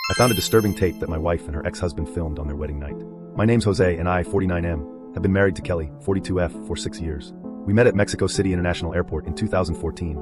I found a disturbing tape that my wife and her ex-husband filmed on their wedding night. My name's Jose and I, 49M, have been married to Kelly, 42F, for 6 years. We met at Mexico City International Airport in 2014.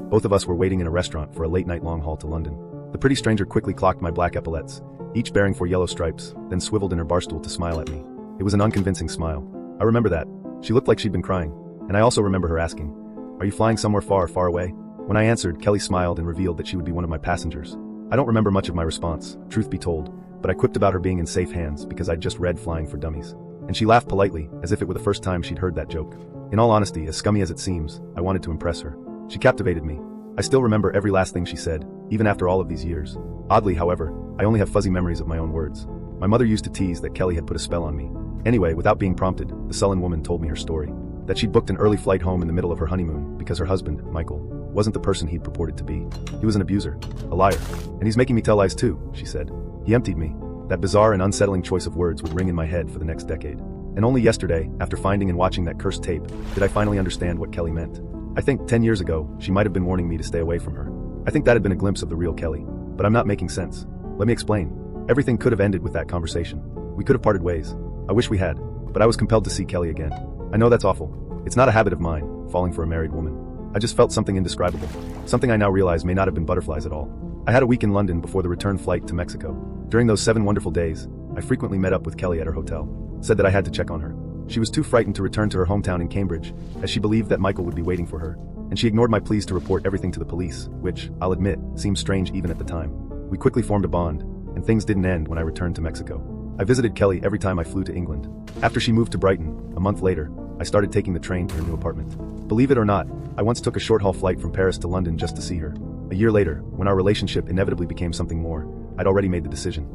Both of us were waiting in a restaurant for a late-night long haul to London. The pretty stranger quickly clocked my black epaulets, each bearing 4 yellow stripes, then swiveled in her bar stool to smile at me. It was an unconvincing smile. I remember that. She looked like she'd been crying. And I also remember her asking, "Are you flying somewhere far, far away?" When I answered, Kelly smiled and revealed that she would be one of my passengers. I don't remember much of my response, truth be told, but I quipped about her being in safe hands because I'd just read Flying for Dummies. And she laughed politely, as if it were the first time she'd heard that joke. In all honesty, as scummy as it seems, I wanted to impress her. She captivated me. I still remember every last thing she said, even after all of these years. Oddly, however, I only have fuzzy memories of my own words. My mother used to tease that Kelly had put a spell on me. Anyway, without being prompted, the sullen woman told me her story. That she'd booked an early flight home in the middle of her honeymoon because her husband, Michael, wasn't the person he'd purported to be. He was an abuser, a liar, and he's making me tell lies too, she said. He emptied me. That bizarre and unsettling choice of words would ring in my head for the next decade. And only yesterday, after finding and watching that cursed tape, did I finally understand what Kelly meant. I think 10 years ago, she might have been warning me to stay away from her. I think that had been a glimpse of the real Kelly. But I'm not making sense. Let me explain. Everything could have ended with that conversation. We could have parted ways. I wish we had, but I was compelled to see Kelly again. I know that's awful. It's not a habit of mine, falling for a married woman. I just felt something indescribable. Something I now realize may not have been butterflies at all. I had a week in London before the return flight to Mexico. During those 7 wonderful days, I frequently met up with Kelly at her hotel. Said that I had to check on her. She was too frightened to return to her hometown in Cambridge, as she believed that Michael would be waiting for her. And she ignored my pleas to report everything to the police, which, I'll admit, seemed strange even at the time. We quickly formed a bond, and things didn't end when I returned to Mexico. I visited Kelly every time I flew to England. After she moved to Brighton, a month later, I started taking the train to her new apartment. Believe it or not, I once took a short-haul flight from Paris to London just to see her. A year later, when our relationship inevitably became something more, I'd already made the decision.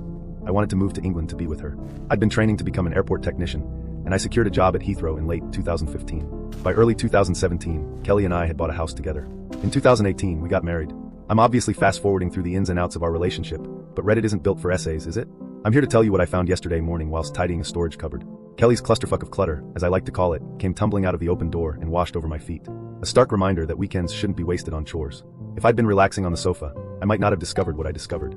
I wanted to move to England to be with her. I'd been training to become an airport technician, and I secured a job at Heathrow in late 2015. By early 2017, Kelly and I had bought a house together. In 2018, we got married. I'm obviously fast-forwarding through the ins and outs of our relationship, but Reddit isn't built for essays, is it? I'm here to tell you what I found yesterday morning whilst tidying a storage cupboard. Kelly's clusterfuck of clutter, as I like to call it, came tumbling out of the open door and washed over my feet. A stark reminder that weekends shouldn't be wasted on chores. If I'd been relaxing on the sofa, I might not have discovered what I discovered.